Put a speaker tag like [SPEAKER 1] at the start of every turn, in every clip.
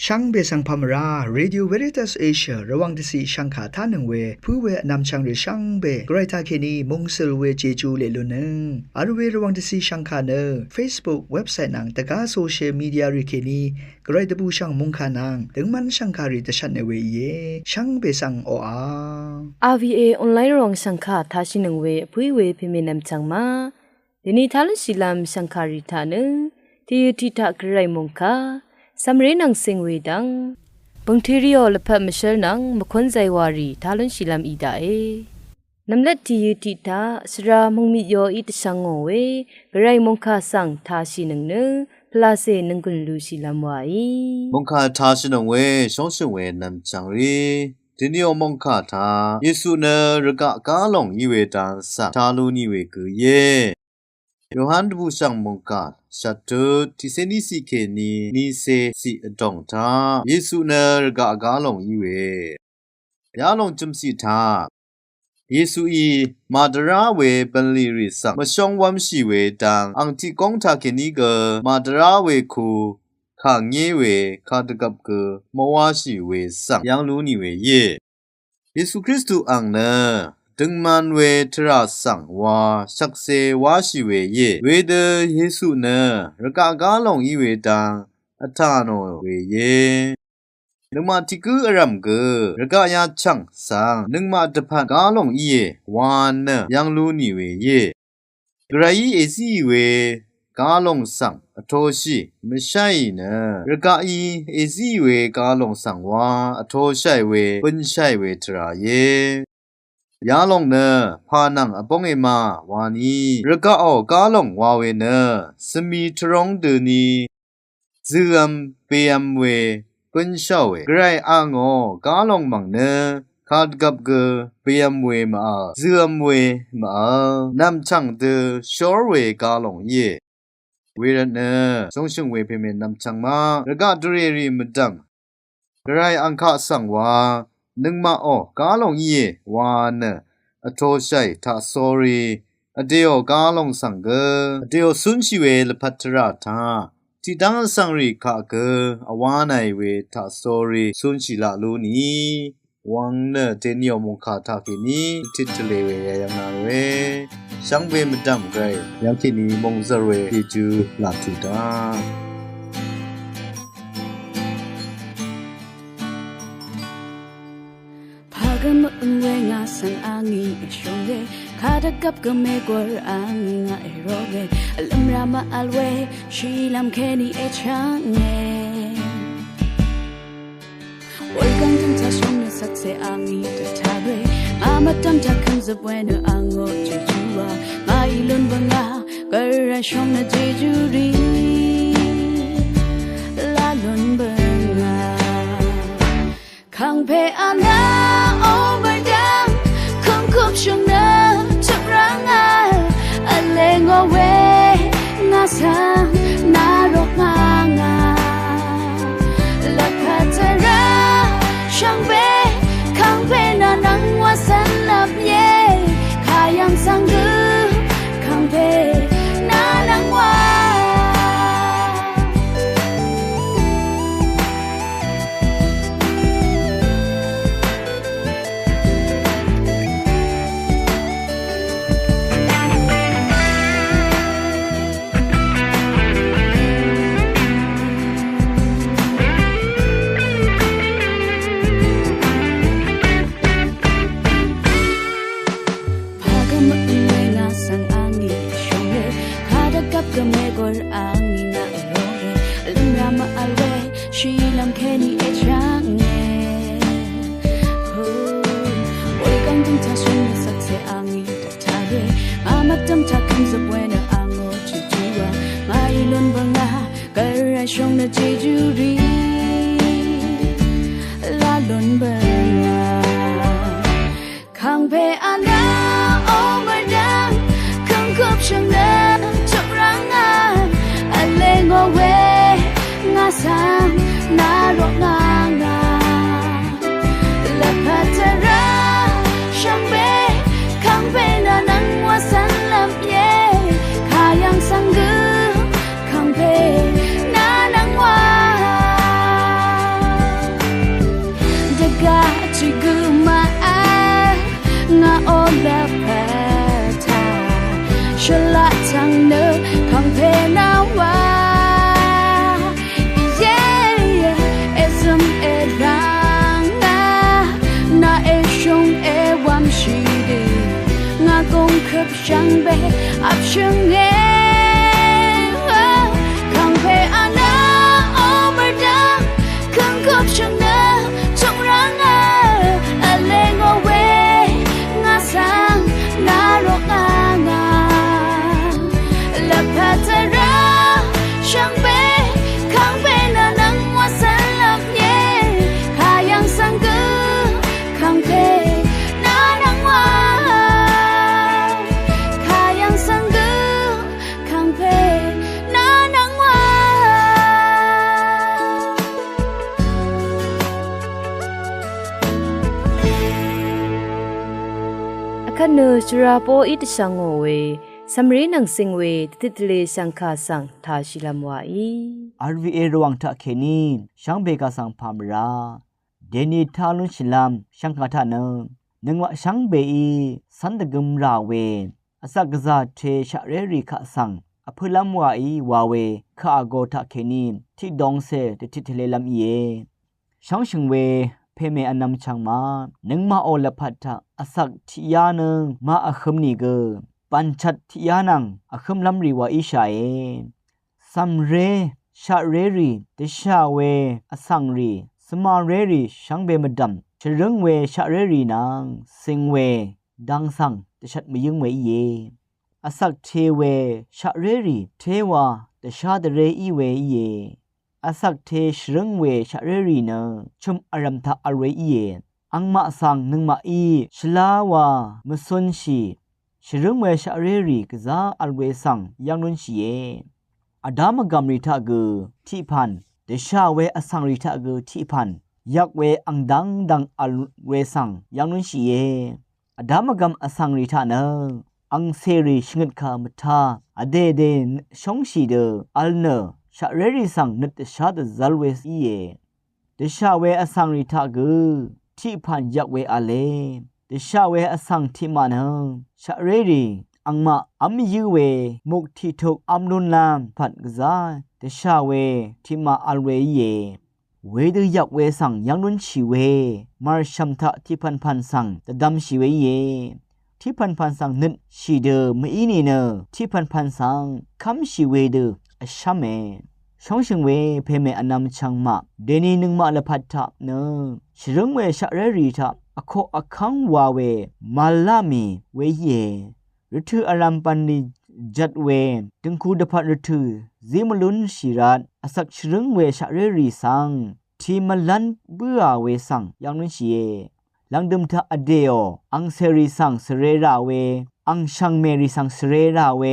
[SPEAKER 1] ช่างเบสังพามราเรดิโอเวริตัสเอเชียระวังที่สีช่างขาท่านึงเวผู้เวนำช่างหรือช่างเบไกรทาเคนีมงเซลเวเจจูเลลุนึงอาร์เวระวังที่สีช่างขาเนอ Facebook เว็บไซต์นังตะกาโซเชียลมีเดียริเคนีไกรตะบูช่างมงขานังถึงมันช่างขาริตชันเนเวเยช่างเบสังโออา
[SPEAKER 2] RVA ออนไลน์รองช่างขาท่าชินึงเวผู้เวพิเมนำจังมาเดนี้ทาลสิลามช่างขาริธานึงที่ทิตะไกรมงคาสำเร็จนังเซงเวดังบางทีเรียลพัดมิเชลนังมคนใจวารีทาลุนชิลามอีดาเอนำเล็ดที่ยุติตาสรามงมิโยอิตสังโงเวกระไรมงคาสังทาชินึงเนพลาเซนึงกุลลูชิลามวาย
[SPEAKER 3] มงคาทาชินงเวชงชิเวนำจังรีดินิโอมงคาทาเยซูเนรกะกาลงยีเวตังสัทาลูนิเวกุเยโยฮันบูชังมงคาชัตตุทิเซนิสิเคนีนิเซสิอดองทาเยซูเนรกะกาลงยีเวยาลงจุมสิทาเยซูอีมาดราเวบันลีริสังมชองวัมชีเวตังอังติกงทาเคนีเกมาดราเวคูข้างเยเวคาตกับเกมวาชีเวสังยังรู้นี่เวเยเยซูคริสต์อังเนดึงมันเวทราสังวาชักเซวาชีเวเยเวเดเยซูเนรกากาลงอีเวตังอัฐานโนเวเยนึงมาทิกืออรัมเกรกายาชังสังนึงมาตะพันกาลงอีเยวานเนยังรู้นี่เวเยกระยีเอซีเวกาลงสังอโทชิไม่ใช่นะรกาอีเอซีเวกาลงสังวาอโทใช่เวปุญใช่เวทราเยยาลงเนพานังอปงเอมาวานีรกาออกาลงวาเวเนสมีทรองเดนีซึมเปียมเวปุญเช่าเวไกรอางอกาลงมังเนคาดกับเกเปียมเวมาซึมเวมานำช่างเดชอร์เวกาลงเยเวรเนทรงชงเวเพเมนนำชังมารกาดเรรีมดังไกรอังคาสังวานึงมาออกาลงเยวานอโทชัยทาโซรีอเดียวกาลงสังเกอเดียวสุนชิเวลพัทราธาที่ดังสังริคาเกอวานายเวทาโซรีสุนชิลาลูนีวังเนเทนิโอมงคาทากินีทิตเลเวยังนาเวช่างเวมดัมไกรยังคินีมงซาเวที่จูลาทุดา
[SPEAKER 4] มอึงเวงาสังอางีชงเกคาดกับกเมกวรอางีงาเอโรเกลัมรามาอัลเวชีลัมเคนีเอชางเงวันกันทั้งชาชงเนสักเซอางีตัทาเวอามาตัมทักคำจะเวเนอังโอเจจูวามาอีลุนบังอาเกระชงเนเจจูรีลาลุนบังอาคังเพอานาชงเนจับรังอาเลงเอาเวงาสังนารกงางาลักพัทราช่างเบคังเบนานังวาสันลับเย่ขายังสังกือคังเบนานังวากเมกอรอางีงาเอโรเกลัมรามาอัลเวชีลัมเคนีเอชางเงโฮวันกันทั้งชาชงเนสักเซอางีตัทาเวมามาตัมทักคำจะเวเนอังโอจิจูวามาอีลุนบังอาเกระชงเนเจจูรีลาลุนบังอาคังเพอานาโอมาดังคังคุบชงเนงอเวงาสังนารกงางาลักพัทราช่างเบคังเบนานังวาสันลับเย่ขายังสังกือคังเบนานังวา บช่างเบอับช่างเงคำเพอานาโอมาดังคังกับช่างเนจงรังเลงเอาไว้งาสังนารกงาและพัฒนาช่างเบคำเพนานังว่าสลับเย่ขายังสังกือคำเพนานังว่าขายังสังกือคำเพนานังว่า
[SPEAKER 2] အခနစရာပေါ်ဣတဆောင်ငဝေစမရီနန်စင်ဝေတိတလေစံခါဆန်သာရှိလမဝီ
[SPEAKER 5] RVA ระวังทะเคนีช่างเบกาสังพามราเดนีทาลุนชิลามช่างคาทานะนึงว่าช่างเบอีสันตะกึมราเวอสักกะซาเทชะเรริคะสังอพุลัมวาอีวาเวคาโกทะเคนีที่ดองเซติทิทเลลัมเยช่างชิงเวเพเมอนำช่างมานึงมาโอละพัทธะอสักทิยานึงมาอะคัมนีเกปัญชัตทิยานังอะคัมลัมรีวาอิชาเอซัมเรชาเรรีเดชาเวอสังรีสมาเรรีช่างเบมดัมชะรึงเวชาเรรีนางสิงเวดังสังเดชัดมยึงเวเยอสักเทเวชาเรรีเทวาเดชาเดเรอีเวเยอสักเทชรึงเวชาเรรีเนชุมอารัมทะอเรอีเยอังมะสังนึงมาอีชลาวามะซุนชีชรึงเวชาเรรีกะซาอัลเวสังยังนุนชีเยอดามกรรมริทะกือที่พันเดชาเวอสังริทะกือที่พันยักเวอังดังดังอัลเวสังยังนุนชีเยอดามกรรมอสังริทะเนอังเซรีชงดคามทาอเดเดชงชีเดอัลเนชะเรริสังนึตชาดซัลเวสอีเยเดชาเวอสังริทะกือที่พันยักเวอะเลเดชาเวอสังทิมานะชะเรรีอังมาอัมยูเวมุกที่ถูกอัมนุนลามผัดกษาเดชาเวที่มาอัลเวเยเวดยักเวสังยังนุนชีเวมาชัมทะที่พันสังตะดำชีเวเยที่พันสังนึดชีเดมอีนีเนที่พันสังคัมชีเวเดอชัมเมช่องชิงเวเพเมอนำชังมาเดนีนึงมาละพัดทะเนชรึงเวชะเรรีทะอโคอคังวาเวมาลามีเวเยฤทูอารัมปันนิจัดเวตึงคูดพัดฤทูซิมลุนชีรัตอสักชรึงเวชะเรรีสังทีมลันเบื่อเวสังยังนุนชีเยลังดึมทะอเดโออังเซรีสังสเรราเวอังชังเมรีสังสเรราเว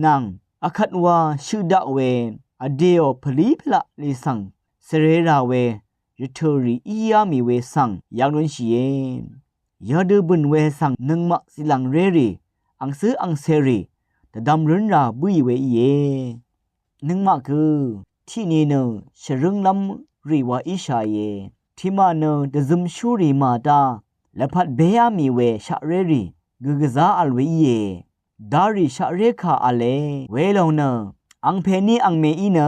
[SPEAKER 5] นังอคัดวาชื่อดะเวอเดโอพลีพละลิสังสเรราเวฤทูรีอียามีเวสังยังนุนชีเยยาดืบุนเวสังนึงมะสิลังเรรีอังซื้ออังเซรีแต่ดำรุนราบุยเวเยนึงมากคือที่นี่เนชรึงลำรีวาอิชาเยที่มาเนเดซุมชูรีมาตาและพัดเบียมีเวชะเรรีกึกซาอัลเวเยดาริชะเรคาอเลเวลงเนอังเพนีอังเมอีเน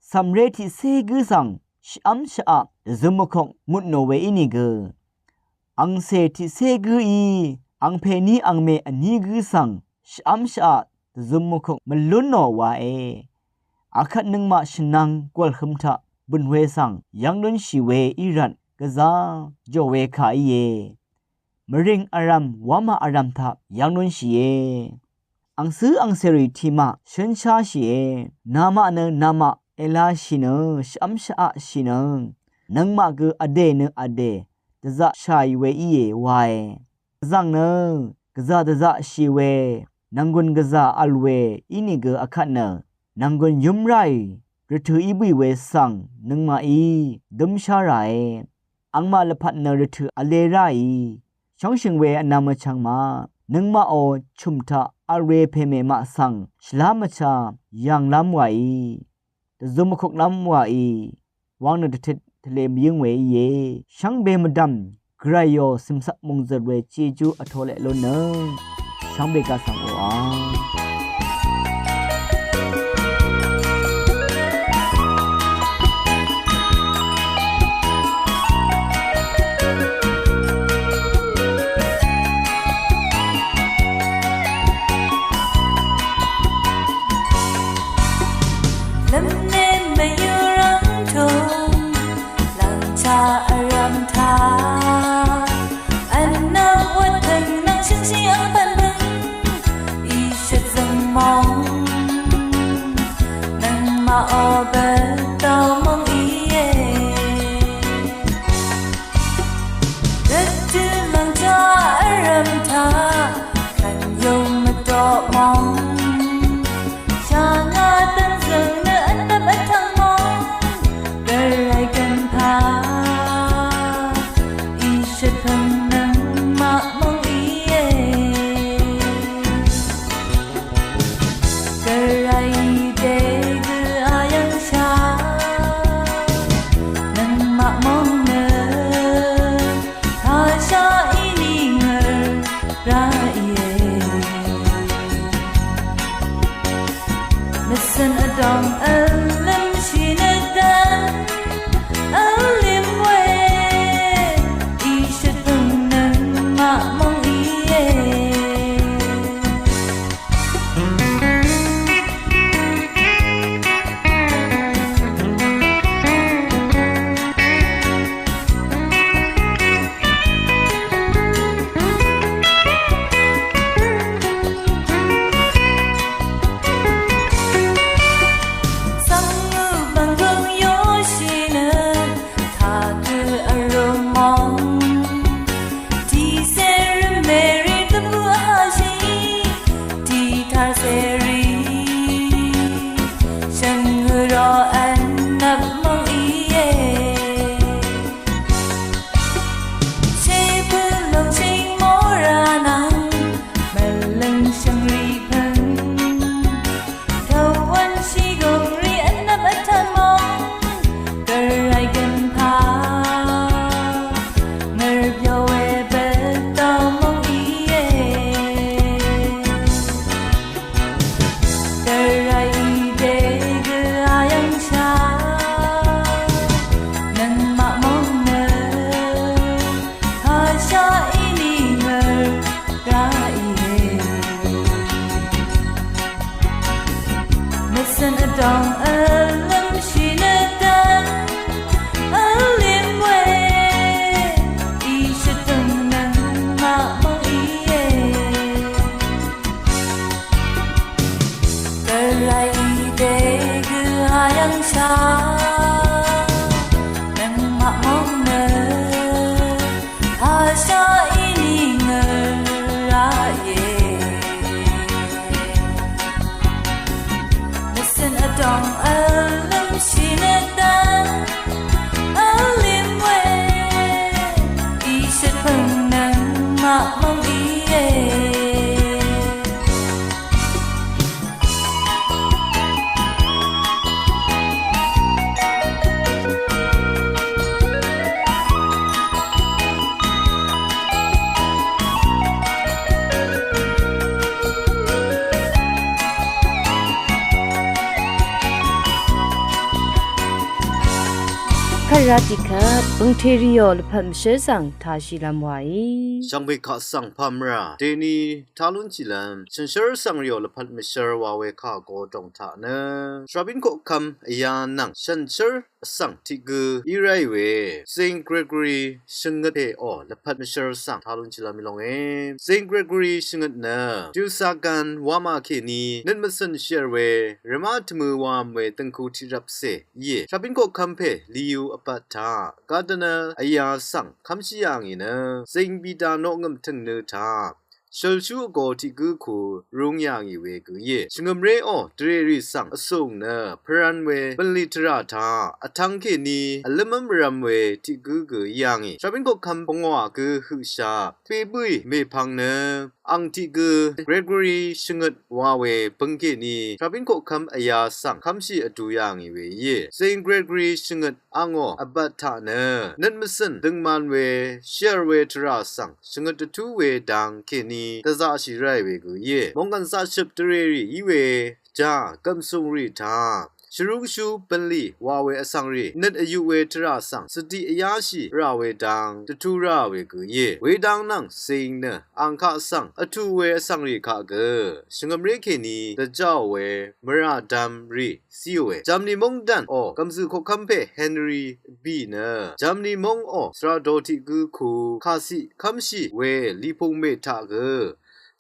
[SPEAKER 5] สัมเรทิเซกึสังชัมชะเดซุมคงมุดโนเวอินิกอังเซทิเซกึอีอังเพนีอังเมอนีกึสังชัมชะซุมมุคมลุนโนวาเออาคัดนึงมาชนังกวลคมทะบุญเวสังยังนุนชีเวอิรันกะซาโจเวคาเยมริงอารัมวามาอารัมทะยังนุนชีเยอังซื้ออังเซริทีมาชนชาชีเยนามะเนนามะเอลาชิเนชัมชะชิเนนังมะกึอเดเนอเดตะซะชายเวอีเยวายซังเนกะซาตะซะชีเวนังกุนกะซาอัลเวอินิเกอคัดเนนังกุนยุมไรฤทูอีบุยเวสังนึงมาอีดมชาไรอังมาละพัดเนฤทูอเลไรช่องชิงเวอนามชังมานึงมาโอชุมทะอเรเพเมมาสังชลามชายังลำไวตะซุมคกลำไววังนตะทะเลมยิงเวเยช่างเบมดัมกรายโยสิมสักมงเจเวจีจูอโทเลโลเนช่างเบกาสังโออา
[SPEAKER 2] ခရတိခတ်ဘုံထေရီယောလဖတ်မရှဲဆောင်ထားရှိလမ်းဝါဤ
[SPEAKER 3] ช่างไปข้าสั่งพามราเดนีทาลุนจิลัมฉันเชื่อสั่งเรียวละพัดมิเชอร์วาเวข้าโกจงท่าเนชราบินโกคำยานังฉันเชื่อสั่งที่กูอีไรเวเซนเกรกอรีชิงเกตโอละพัดมิเชอร์สั่งทาลุนจิลัมมิลงเอเซนเกรกอรีชิงเกตเนจูสากันวามาเคนีนั่นมันสันเชื่อเวเรมาทมือวามเวตังคูที่รับเสเย่ชราบินโกคำเพลิวอปัตตากาดนาอยาสั่งคำชิยังอีเนเซนบีดานงมถึงเนทาเชลชูโกที่กูคูรุงยางอีเวกูเย่ชงมเรโอเดรริสังอส่งเนพรันเวบันลิตราทาอทังเคนีอลมัมรัมเวที่กูยางอีชาบินก็คำปงว่ากูฮึชาเปบุยเมพังเนอังที่กูเกรกอรีชงดวาเวปังเคนีชาบินก็คำอยาสังคำชีอดูยางอีเวเย่เซนเกรกอรีชงดอังออบัตทาเนนั่นมสันดึงมันเวเชียร์เวทราสังชงดทูเวดังเคนีตะซาชิไรเวกูเย่มองกันซาชิบตเรรีอีเวจากัมซุงรีทาชรุกชูปันลีวาเวอสังรีนัดอายุเวทราสังสติอยาชีราเวดังตะทูราเวกูเย่เวดังนังเซิงเนอังคาสังอทูเวอสังรีคาเกชงมเรเคนีตะเจ้าเวมราดัมรีซีเวจามนีมงดันออกัมซุโคคัมเพเฮนรีบีเนจามนีมงอสราโดติกูคูคาซิคัมชีเวลีพงเมทาเก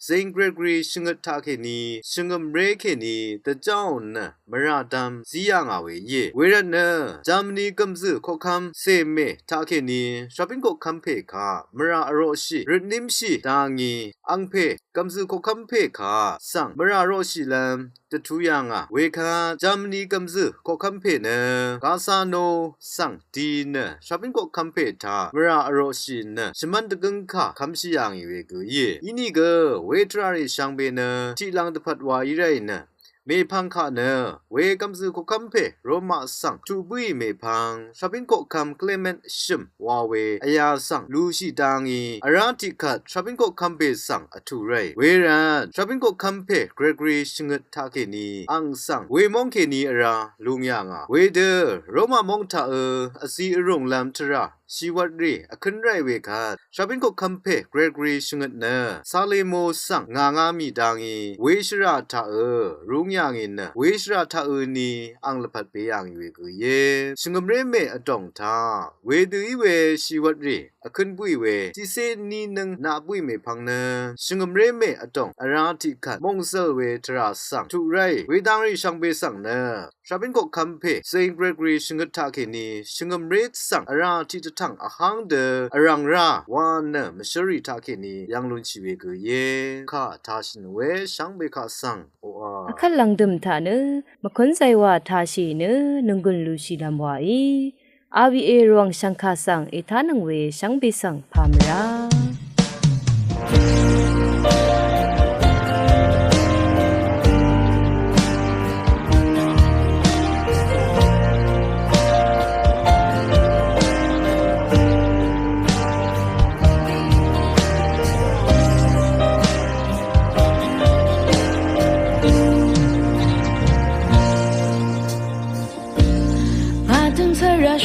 [SPEAKER 3] เซนเกรกอรีชิงกตาเคนีชิงกมเรเคนีตะเจ้านะมราดัมซียางาเวเยเวรนะจามนีกัมซึขอคัมเซเมทาเคนีชาบินก็คัมเพคามราอโรชิรนิมชิตางีอังเพกัมซึขอคัมเพคาสังมราโรชิลัมตะทูยางาเวคาจามนีกัมซึขอคัมเพนะกาซาโนสังดีนะชาบินก็คัมเพทามราอโรชินะชมันตะกังคาคัมชิยางอีเวกุเยอินี่กเวทราริช่างเบเนที่ลังตะพัดวาอีไรนะเมพังคาเนเวกัมซึโคคัมเพโรมาสังทูบุยเมพังชาบินโกคัมเคลเมนชิมวาเวอยาสังลูชิดางีอาราติคัดชาบินโกคัมเพสังอทูไรเวรันชาบินโกคัมเพเกรกอรีชิงทาเคนีอังสังเวมองเคนีอาราลุงยางาเวเดอโรมามองทาอซีอรงลัมทราชีวัดรีอคันไรเวคาชาบินก็คัมเพเกรกอรีชิงเนซาเลโมสังงามีดางีเวชราทารุงยางอินเวชราทานีอังลพัดเปยังเวกุเยชิงมเรเมอดองทาเวดุอีเวชีวัดรีอคันบุยเวจิเซนีนึงนาบุยเมพังเนชิงมเรเมอดองอาราติคัดมงเซเวทราสังทุไรเวดังรีช่างเบสังเนชาบินก็คัมเพเซนเกรกอรีชิงทาเคนีชิงมเรสังอาราติทังอาหังเดอรังราวานเนมชริทาเคนียังลุนชีเวกุเยข้าทาชินเวช่างเบคาสังโออา
[SPEAKER 2] အခက်လန်ဒမ်ထာနမခွန်းဆိုင်ဝါထားရှိနနငွန်လူရှိလမ်ဝါဤ RVA ရောင်ရှန်ခါဆောင်အထာနငွေရှန်ဘေဆောင်ဖာမရာ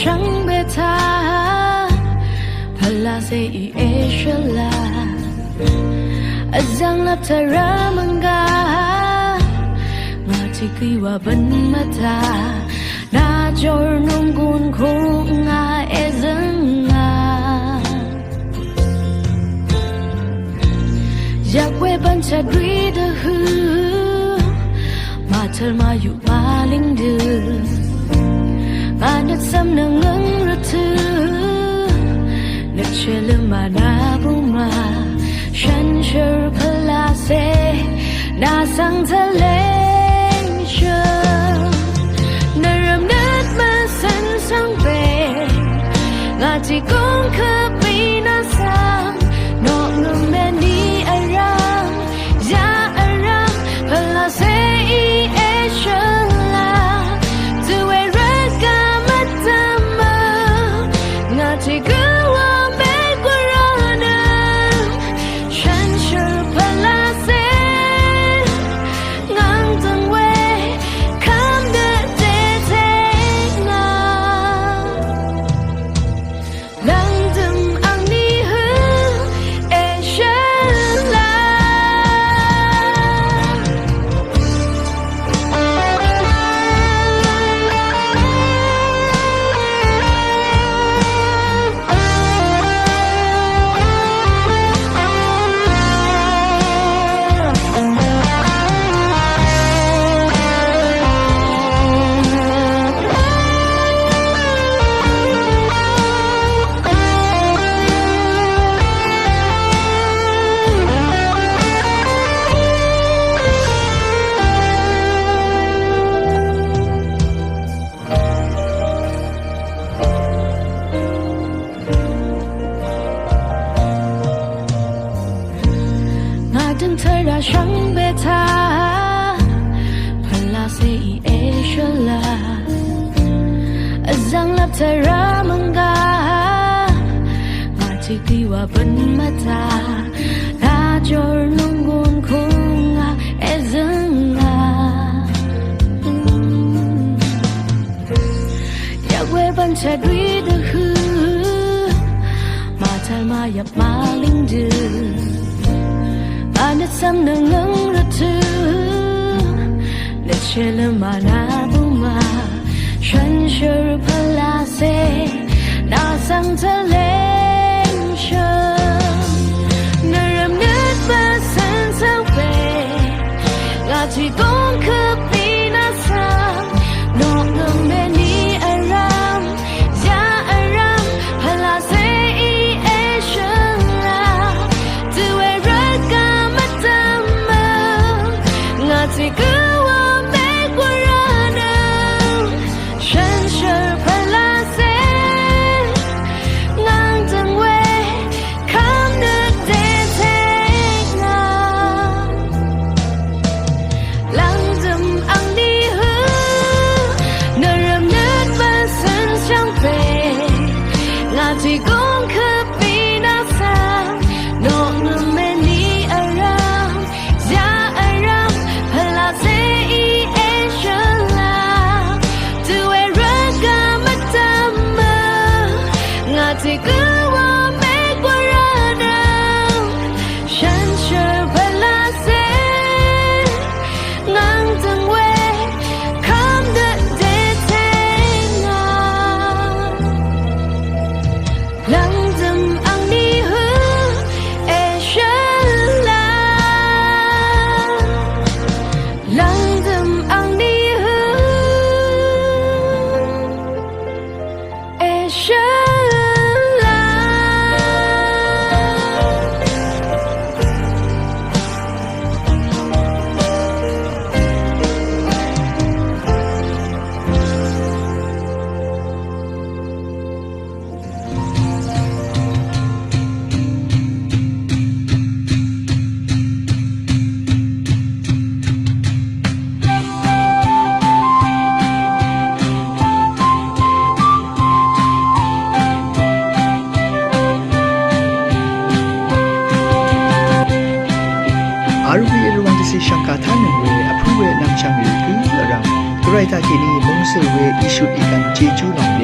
[SPEAKER 4] 想别他，怕拉谁一说啦，azang lap tara manga，我只给我本马他，那就是弄滚空啊，人啊，อยากเวบันชัดรีดะฮูมาเธอมาอยู่มาลิงดูอานัดซ้ำนังเงินระทือนึกเชื่อลืมมาหน้าบุมาฉันเชื่อพลาเซน่าสังทะเลเชื่อนรำนัดมาสันสังเปงาที่กงคือปีน่าสังนอกนุ่มแม่นี้อะไรยาอะไรพลาเซอีเอเชื่อที่กูว่าไม่กว่าเราเดิมฉันเชื่อพลาเซงังจังเวคำเดินเจเทงา เธอรามังกามาที่ที่ว่าเป็นมาตาลาจอนุ่งกุนคงอาเอซึงอาอยากเวบันเชดวีดคือมาทายมาหยับมาลิงดืออันนี้ซ้ำหนึ่งนึงระทือเล็ดเชลมานาบุมาฉันเชื่อพลาเซน่าสังเธอเลงเชื่อนรำนึกว่าสันเธอเวงาที่กงคือปีน่าสังนอกเงินเมนีอารามยาอารามพลาเซอีเอเชื่อลาจะเวรักกันมาทำมางาที่คือที่กงคือปีนาสานอกเงินเมนีอารามยาอารามพลาเซอีเอเชลาจะเวรักกันมาทำมางาที่คือว่าไม่กว่าระดับฉันเชื่อพลาเซงังจังเวคำเดินเดเทงาลังจำอังนี้หือเอเชลาลังจำอังนี้หือเอเชลา
[SPEAKER 1] อารุเวรวังดิสิชังคาทานังเวอภูเวนำชังรีคืออรามกรายตาเกนีมงเซเวอิชุดอีกันเจจูลองเล